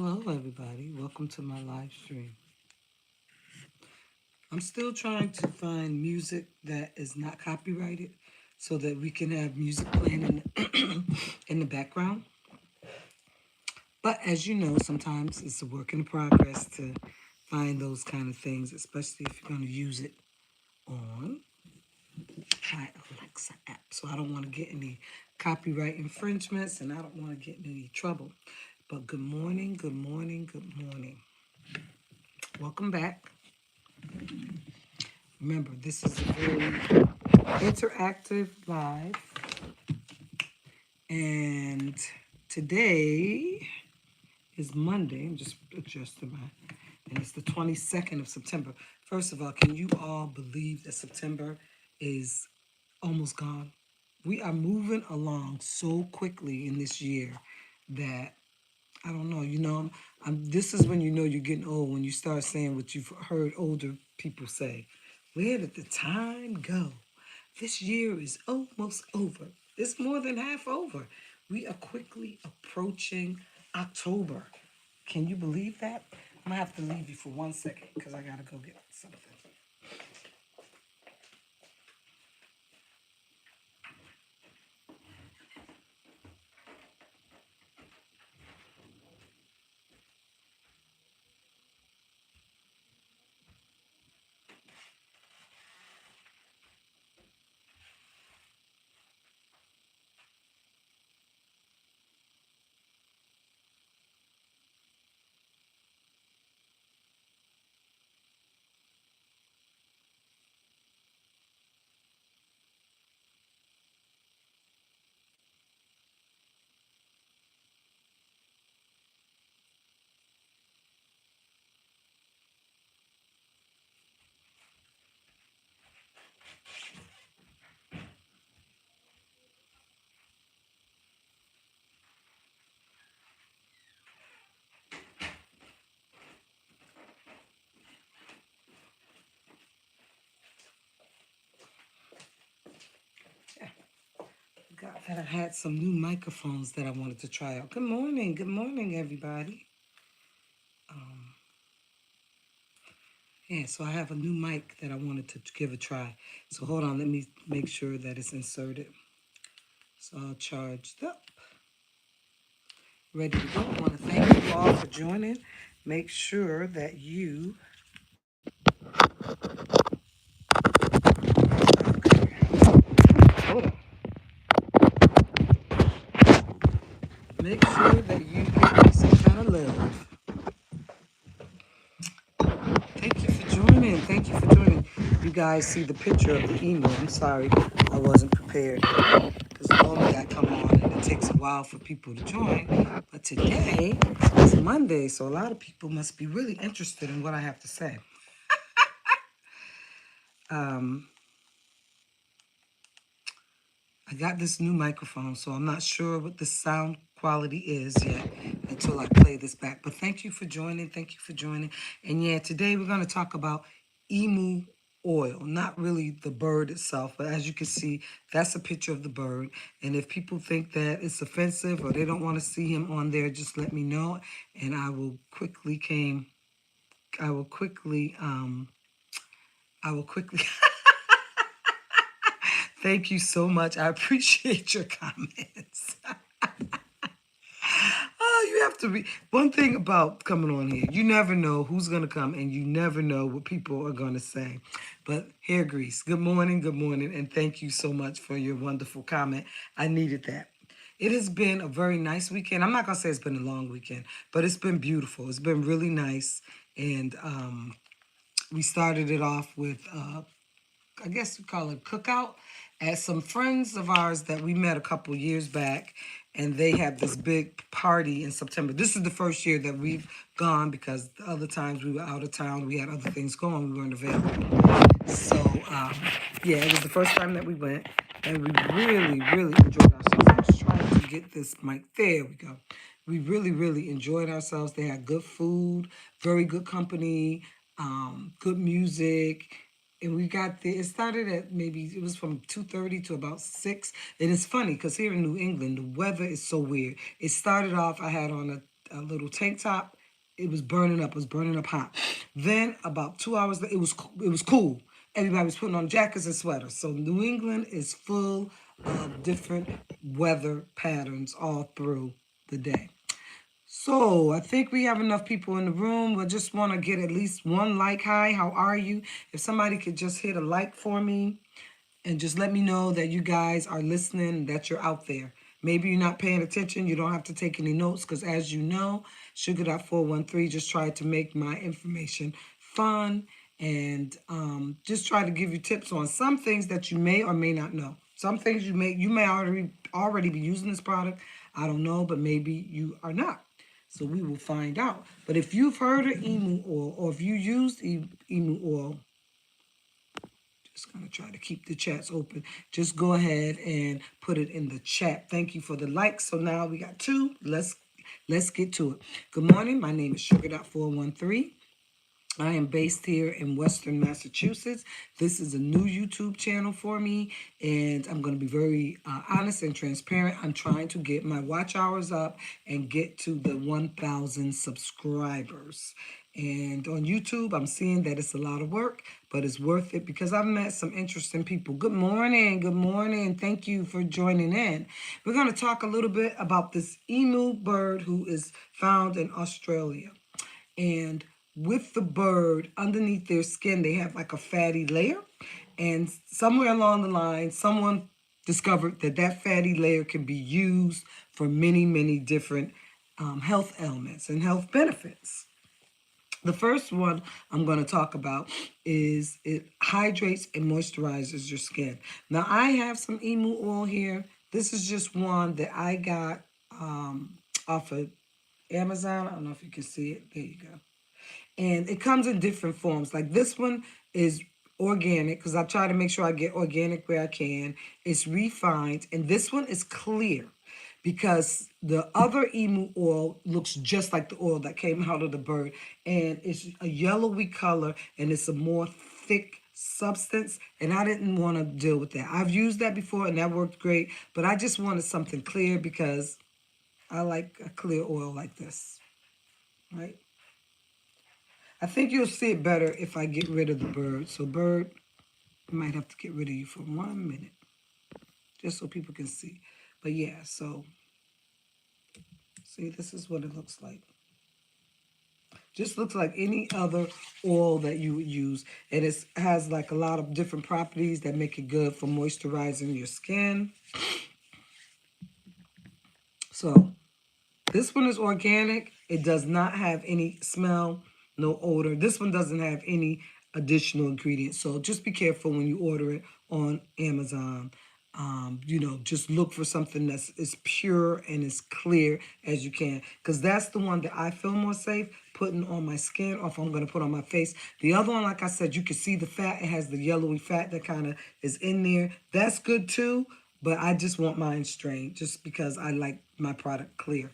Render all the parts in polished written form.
Hello, everybody. Welcome to my live stream. I'm still trying to find music that is not copyrighted so that we can have music playing in the background. But as you know, sometimes it's a work in progress to find those kind of things, especially if you're going to use it on my Alexa app. So I don't want to get any copyright infringements and I don't want to get in any trouble. But good morning, good morning, good morning. Welcome back. Remember, this is a very interactive live, and today is Monday. I'm just adjusting and it's the 22nd of September. First of all, can you all believe that September is almost gone? We are moving along so quickly in this year that I don't know. This is when you know you're getting old, when you start saying what you've heard older people say. Where did the time go? This year is almost over. It's more than half over. We are quickly approaching October. Can you believe that? I'm going to have to leave you for 1 second because I got to go get something. Got that I had some new microphones that I wanted to try out. Good morning, everybody. Yeah, so I have a new mic that I wanted to give a try. So hold on, let me make sure that it's inserted. So I'll charge up. Ready to go. I want to thank you all for joining. Make sure that you hold on. Make sure that you give me some kind of love. Thank you for joining. Thank you for joining. You guys see the picture of the email. I'm sorry, I wasn't prepared because normally I come on and it takes a while for people to join. But today is Monday, so a lot of people must be really interested in what I have to say. I got this new microphone, so I'm not sure what the sound quality is yet until I play this back. But thank you for joining. Thank you for joining. And yeah, today we're going to talk about emu oil, not really the bird itself, but as you can see, that's a picture of the bird. And if people think that it's offensive or they don't want to see him on there, just let me know, and I will quickly I will quickly Thank you so much. I appreciate your comments. Oh, you have to be. One thing about coming on here, you never know who's going to come and you never know what people are going to say. But Hair Grease, good morning, and thank you so much for your wonderful comment. I needed that. It has been a very nice weekend. I'm not going to say it's been a long weekend, but it's been beautiful. It's been really nice. And we started it off with I guess we call it cookout at some friends of ours that we met a couple years back, and they had this big party in September. This is the first year that we've gone because the other times we were out of town, we had other things going, we weren't available. So yeah, it was the first time that we went, and we really, really enjoyed ourselves. I'm just trying to get this mic. There we go. We really, really enjoyed ourselves. They had good food, very good company, good music, and we got there. It started at maybe it was from 2:30 to about 6. And it's funny because here in New England, the weather is so weird. It started off. I had on a little tank top. It was burning up. It was burning up hot. Then about 2 hours later, it was cool. Everybody was putting on jackets and sweaters. So New England is full of different weather patterns all through the day. So I think we have enough people in the room. We just want to get at least one like. Hi, how are you? If somebody could just hit a like for me and just let me know that you guys are listening, that you're out there. Maybe you're not paying attention. You don't have to take any notes because, as you know, Sugar.413 just tried to make my information fun and just try to give you tips on some things that you may or may not know. Some things you may already be using this product. I don't know, but maybe you are not. So we will find out. But if you've heard of emu oil or if you used emu oil, just gonna try to keep the chats open. Just go ahead and put it in the chat. Thank you for the likes. So now we got two. Let's get to it. Good morning. My name is Sugar.413. I am based here in Western Massachusetts. This is a new YouTube channel for me, and I'm going to be very honest and transparent. I'm trying to get my watch hours up and get to the 1,000 subscribers. And on YouTube, I'm seeing that it's a lot of work, but it's worth it because I've met some interesting people. Good morning. Good morning. Thank you for joining in. We're going to talk a little bit about this emu bird who is found in Australia. And with the bird, underneath their skin, they have like a fatty layer. And somewhere along the line, someone discovered that that fatty layer can be used for many, many different health ailments and health benefits. The first one I'm going to talk about is it hydrates and moisturizes your skin. Now, I have some emu oil here. This is just one that I got off of Amazon. I don't know if you can see it. There you go. And it comes in different forms. Like this one is organic because I try to make sure I get organic where I can. It's refined. And this one is clear because the other emu oil looks just like the oil that came out of the bird. And it's a yellowy color and it's a more thick substance. And I didn't want to deal with that. I've used that before and that worked great. But I just wanted something clear because I like a clear oil like this, right? I think you'll see it better if I get rid of the bird. So bird, I might have to get rid of you for 1 minute, just so people can see. But yeah, so see, this is what it looks like. Just looks like any other oil that you would use. And it has like a lot of different properties that make it good for moisturizing your skin. So this one is organic. It does not have any smell, no odor. This one doesn't have any additional ingredients. So just be careful when you order it on Amazon. Just look for something that's as pure and as clear as you can. Because that's the one that I feel more safe putting on my skin or if I'm going to put on my face. The other one, like I said, you can see the fat. It has the yellowy fat that kind of is in there. That's good too. But I just want mine strained just because I like my product clear.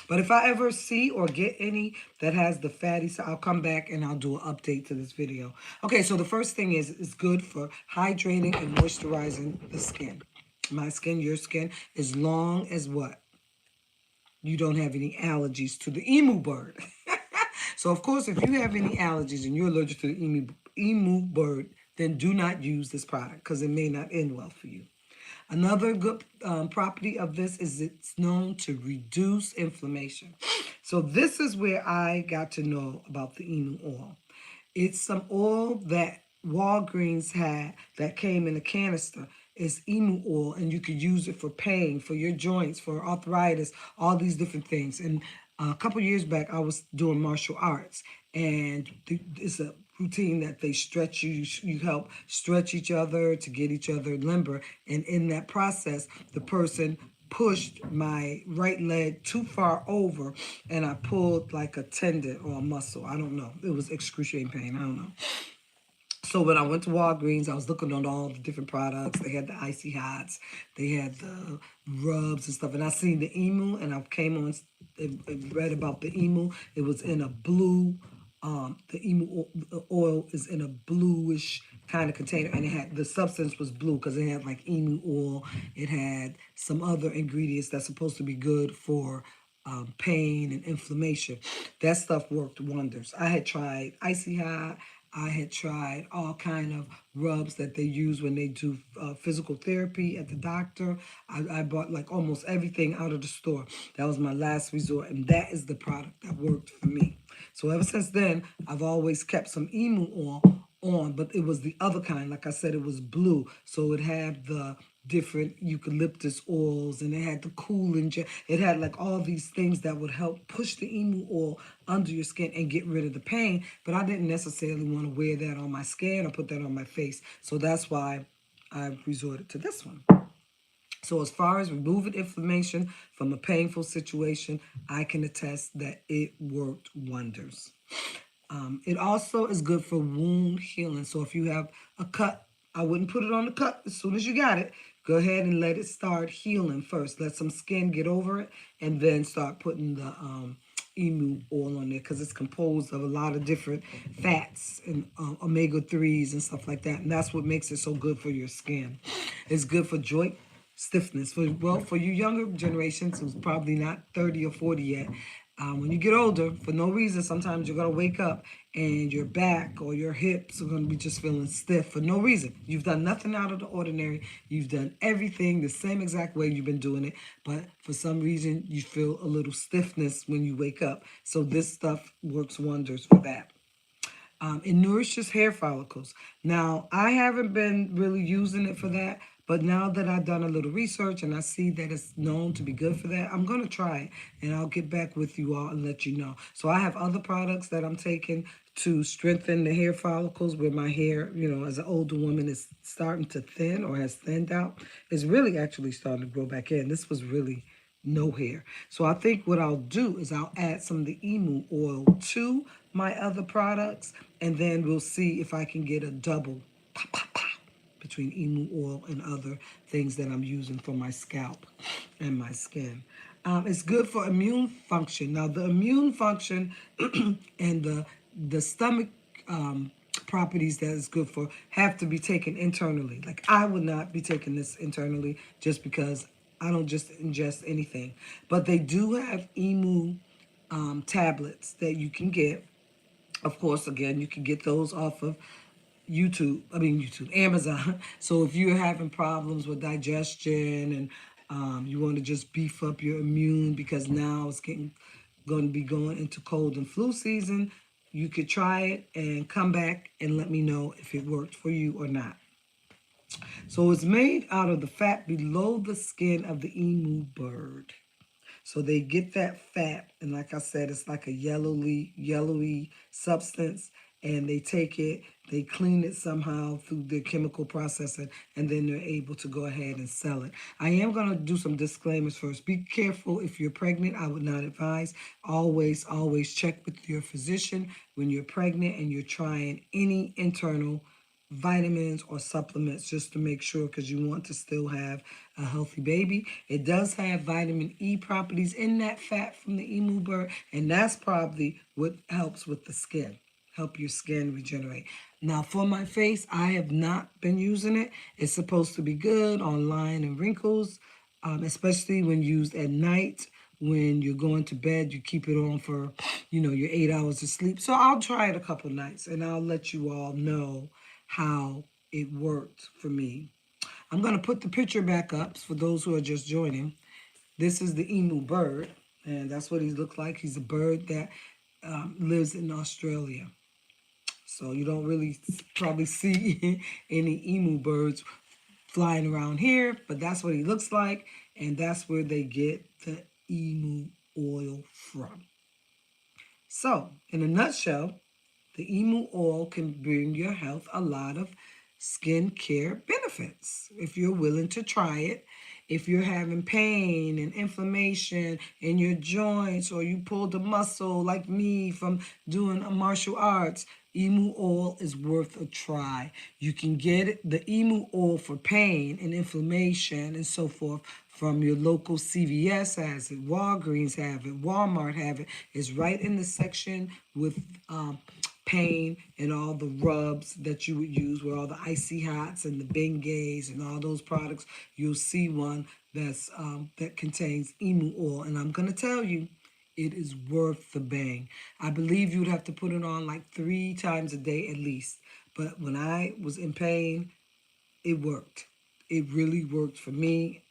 But if I ever see or get any that has the fatty side, I'll come back and I'll do an update to this video. Okay, so the first thing is it's good for hydrating and moisturizing the skin. My skin, your skin, as long as what? You don't have any allergies to the emu bird. So, of course, if you have any allergies and you're allergic to the emu bird, then do not use this product because it may not end well for you. Another good property of this is it's known to reduce inflammation. So this is where I got to know about the emu oil. It's some oil that Walgreens had that came in a canister. It's emu oil, and you could use it for pain, for your joints, for arthritis, all these different things. And a couple years back, I was doing martial arts, and it's a routine that they stretch you. You help stretch each other to get each other limber. And in that process, the person pushed my right leg too far over and I pulled like a tendon or a muscle. I don't know. It was excruciating pain. I don't know. So when I went to Walgreens, I was looking on all the different products. They had the Icy Hots, they had the rubs and stuff. And I seen the emu, and I came on and read about the emu. It was in a blue. The emu oil is in a bluish kind of container, and it had the substance was blue because it had like emu oil. It had some other ingredients that's supposed to be good for pain and inflammation. That stuff worked wonders. I had tried Icy Hot. I had tried all kind of rubs that they use when they do physical therapy at the doctor. I bought like almost everything out of the store. That was my last resort, and that is the product that worked for me. So ever since then, I've always kept some emu oil on, but it was the other kind. Like I said, it was blue, so it had the different eucalyptus oils, and it had the cooling gel. It had like all these things that would help push the emu oil under your skin and get rid of the pain. But I didn't necessarily want to wear that on my skin or put that on my face, so that's why I resorted to this one. So as far as removing inflammation from a painful situation, I can attest that it worked wonders. It also is good for wound healing. So if you have a cut, I wouldn't put it on the cut as soon as you got it. Go ahead and let it start healing first. Let some skin get over it, and then start putting the emu oil on there, because it's composed of a lot of different fats and omega-3s and stuff like that. And that's what makes it so good for your skin. It's good for joint stiffness. For you younger generations who's probably not 30 or 40 yet, when you get older, for no reason, sometimes you're going to wake up and your back or your hips are going to be just feeling stiff for no reason. You've done nothing out of the ordinary. You've done everything the same exact way you've been doing it, but for some reason you feel a little stiffness when you wake up. So this stuff works wonders for that. It nourishes hair follicles. Now, I haven't been really using it for that, but now that I've done a little research and I see that it's known to be good for that, I'm going to try it, and I'll get back with you all and let you know. So I have other products that I'm taking to strengthen the hair follicles where my hair, as an older woman, is starting to thin or has thinned out. It's really actually starting to grow back in. This was really no hair. So I think what I'll do is I'll add some of the emu oil to my other products, and then we'll see if I can get a double pop, pop, pop between emu oil and other things that I'm using for my scalp and my skin. It's good for immune function. Now, the immune function and the stomach properties that it's good for have to be taken internally. Like, I would not be taking this internally just because I don't just ingest anything. But they do have emu tablets that you can get. Of course, again, you can get those off of Amazon. So if you're having problems with digestion and you want to just beef up your immune because now it's going to be going into cold and flu season, you could try it and come back and let me know if it worked for you or not. So it's made out of the fat below the skin of the emu bird. So they get that fat, and like I said, it's like a yellowy substance, and they take it, they clean it somehow through their chemical processing, and then they're able to go ahead and sell it. I am going to do some disclaimers first. Be careful if you're pregnant. I would not advise. Always check with your physician when you're pregnant and you're trying any internal vitamins or supplements, just to make sure, because you want to still have a healthy baby. It does have vitamin E properties in that fat from the emu bird, and that's probably what helps with the skin, help your skin regenerate. Now, for my face, I have not been using it. It's supposed to be good on line and wrinkles, especially when used at night. When you're going to bed, you keep it on for, your 8 hours of sleep. So I'll try it a couple nights, and I'll let you all know how it worked for me. I'm going to put the picture back up for those who are just joining. This is the emu bird, and that's what he looks like. He's a bird that lives in Australia. So you don't really probably see any emu birds flying around here, but that's what he looks like, and that's where they get the emu oil from. So, in a nutshell, the emu oil can bring your health a lot of skincare benefits if you're willing to try it. If you're having pain and inflammation in your joints, or you pulled a muscle like me from doing a martial arts, emu oil is worth a try. You can get the emu oil for pain and inflammation and so forth from your local CVS has it, Walgreens have it, Walmart have it. It's right in the section with pain and all the rubs that you would use with all the icy hots and the Bengays and all those products, you'll see one that contains emu oil. And I'm gonna tell you, it is worth the bang. I believe you'd have to put it on like 3 times a day at least. But when I was in pain, it worked. It really worked for me.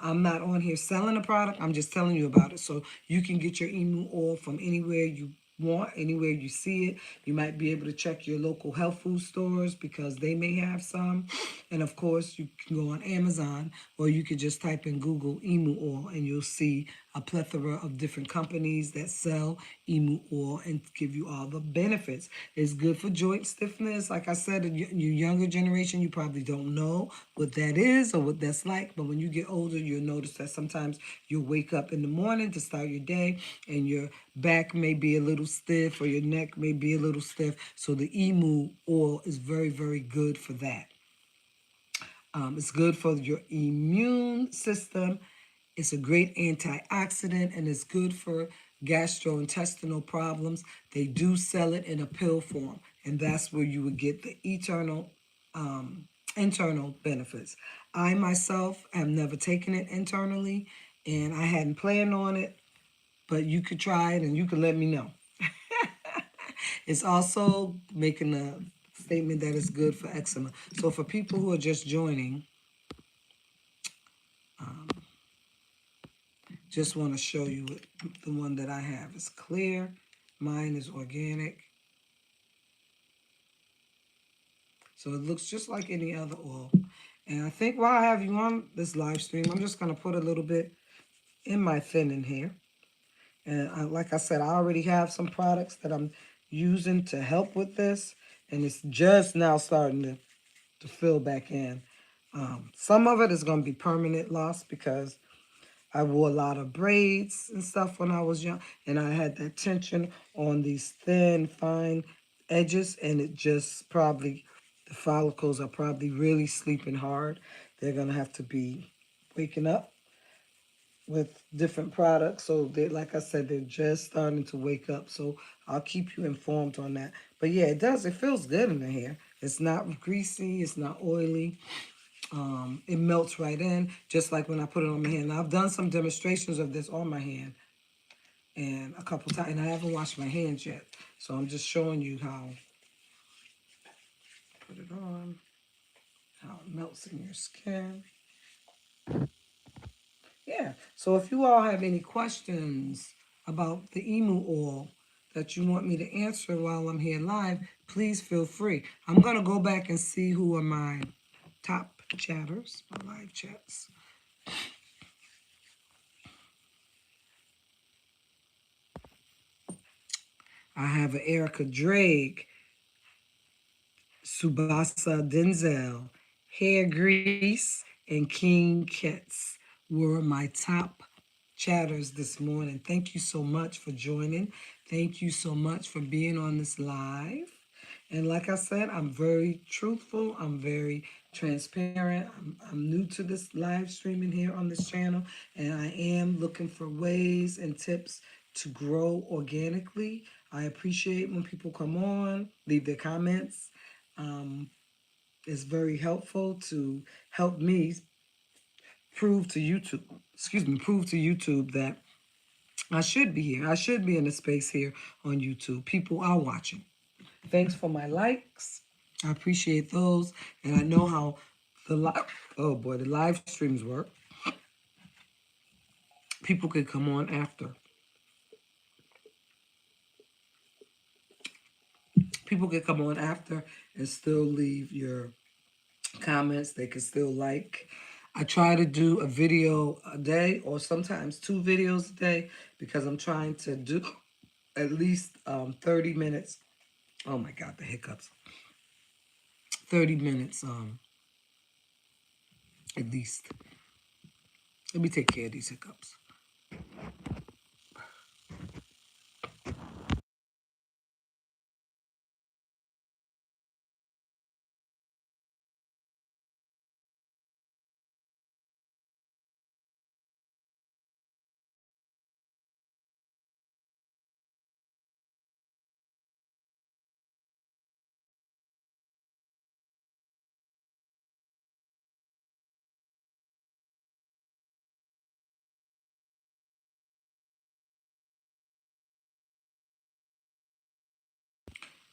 I'm not on here selling a product. I'm just telling you about it. So you can get your emu oil from anywhere you want, anywhere you see it. You might be able to check your local health food stores because they may have some. And of course, you can go on Amazon or you could just type in Google emu oil and you'll see a plethora of different companies that sell emu oil and give you all the benefits. It's good for joint stiffness. Like I said, in your younger generation, you probably don't know what that is or what that's like. But when you get older, you'll notice that sometimes you'll wake up in the morning to start your day and your back may be a little stiff or your neck may be a little stiff. So the emu oil is very, very good for that. It's good for your immune system. It's a great antioxidant and it's good for gastrointestinal problems. They do sell it in a pill form, and that's where you would get the internal benefits. I myself have never taken it internally, and I hadn't planned on it, but you could try it and you could let me know. It's also making a statement that it's good for eczema. So for people who are just joining, just want to show you the one that I have is clear. Mine is organic. So it looks just like any other oil. And I think while I have you on this live stream, I'm just going to put a little bit in my thinning here. And like I said, I already have some products that I'm using to help with this. And it's just now starting to fill back in. Some of it is going to be permanent loss because I wore a lot of braids and stuff when I was young, and I had that tension on these thin, fine edges, and it just probably, the follicles are probably really sleeping hard. They're gonna have to be waking up with different products. So they, like I said, they're just starting to wake up. So I'll keep you informed on that. But yeah, it does. It feels good in the hair. It's not greasy. It's not oily. It melts right in, just like when I put it on my hand. Now, I've done some demonstrations of this on my hand and a couple times, and I haven't washed my hands yet. So I'm just showing you how put it on, how it melts in your skin. Yeah. So if you all have any questions about the emu oil that you want me to answer while I'm here live, please feel free. I'm gonna go back and see who are my top chatters, my live chats. I have an Erica Drake, Subasa Denzel, Hair Grease, and King Kets were my top chatters this morning. Thank you so much for joining. Thank you so much for being on this live. And like I said, I'm very truthful. I'm very transparent. I'm new to this live streaming here on this channel, and I am looking for ways and tips to grow organically. I appreciate when people come on, leave their comments. Um, it's very helpful to help me prove to YouTube that I should be here. I should be in a space here on YouTube. People are watching. Thanks for my likes. I appreciate those. And I know how the live streams work. People could come on after. People could come on after and still leave your comments. They can still like. I try to do a video a day or sometimes 2 videos a day because I'm trying to do at least 30 minutes. Oh my God, the hiccups. 30 minutes at least. Let me take care of these hiccups.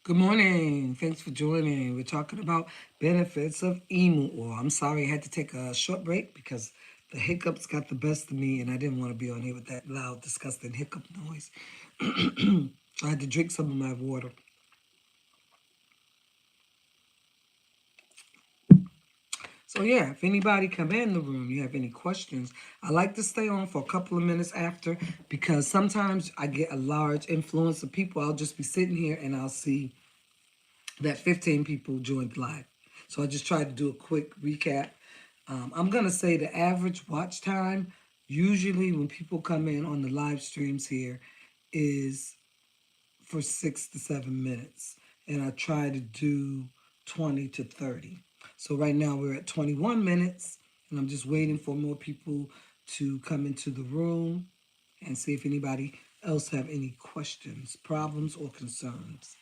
Good morning. Thanks for joining. We're talking about benefits of emu oil. I'm sorry I had to take a short break because the hiccups got the best of me and I didn't want to be on here with that loud, disgusting hiccup noise. I had to drink some of my water. So yeah, if anybody come in the room, you have any questions, I like to stay on for a couple of minutes after because sometimes I get a large influence of people. I'll just be sitting here and I'll see that 15 people joined live. So I just tried to do a quick recap. I'm going to say the average watch time, usually when people come in on the live streams here, is for 6 to 7 minutes. And I try to do 20 to 30. So right now we're at 21 minutes, and I'm just waiting for more people to come into the room and see if anybody else have any questions, problems, or concerns.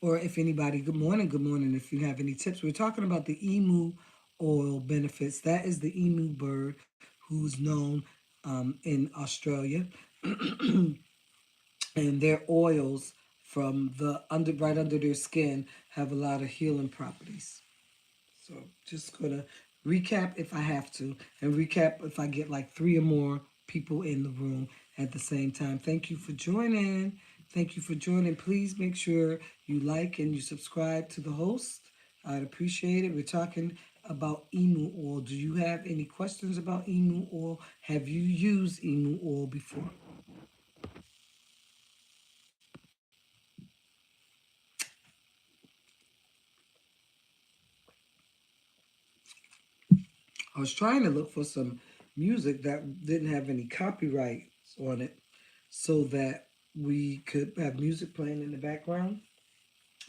Or if anybody, good morning, if you have any tips. We're talking about the emu oil benefits. That is the emu bird who's known in Australia. And their oils from the under right under their skin have a lot of healing properties. So just gonna recap if I have to, and recap if I get like three or more people in the room at the same time. Thank you for joining. Thank you for joining. Please make sure you like and you subscribe to the host. I'd appreciate it. We're talking about emu oil. Do you have any questions about emu oil? Have you used emu oil before? I was trying to look for some music that didn't have any copyrights on it so that we could have music playing in the background.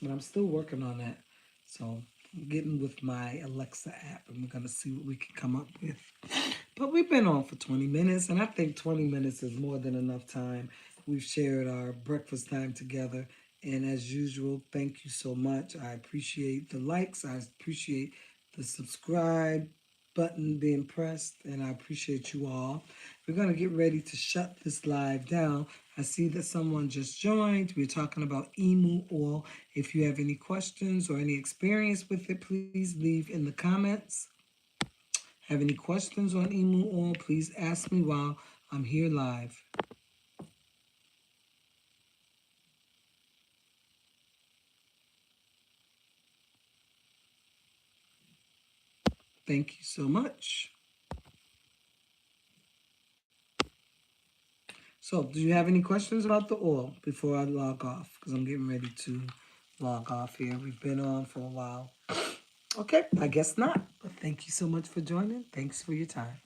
But I'm still working on that. So I'm getting with my Alexa app and we're going to see what we can come up with. But we've been on for 20 minutes, and I think 20 minutes is more than enough time. We've shared our breakfast time together. And as usual, thank you so much. I appreciate the likes. I appreciate the subscribe button being pressed, and I appreciate you all. We're going to get ready to shut this live down. I see that someone just joined. We're talking about emu oil. If you have any questions or any experience with it, please leave in the comments. Have any questions on emu oil, please ask me while I'm here live. Thank you so much. So, do you have any questions about the oil before I log off? Because I'm getting ready to log off here. We've been on for a while. Okay, I guess not. But thank you so much for joining. Thanks for your time.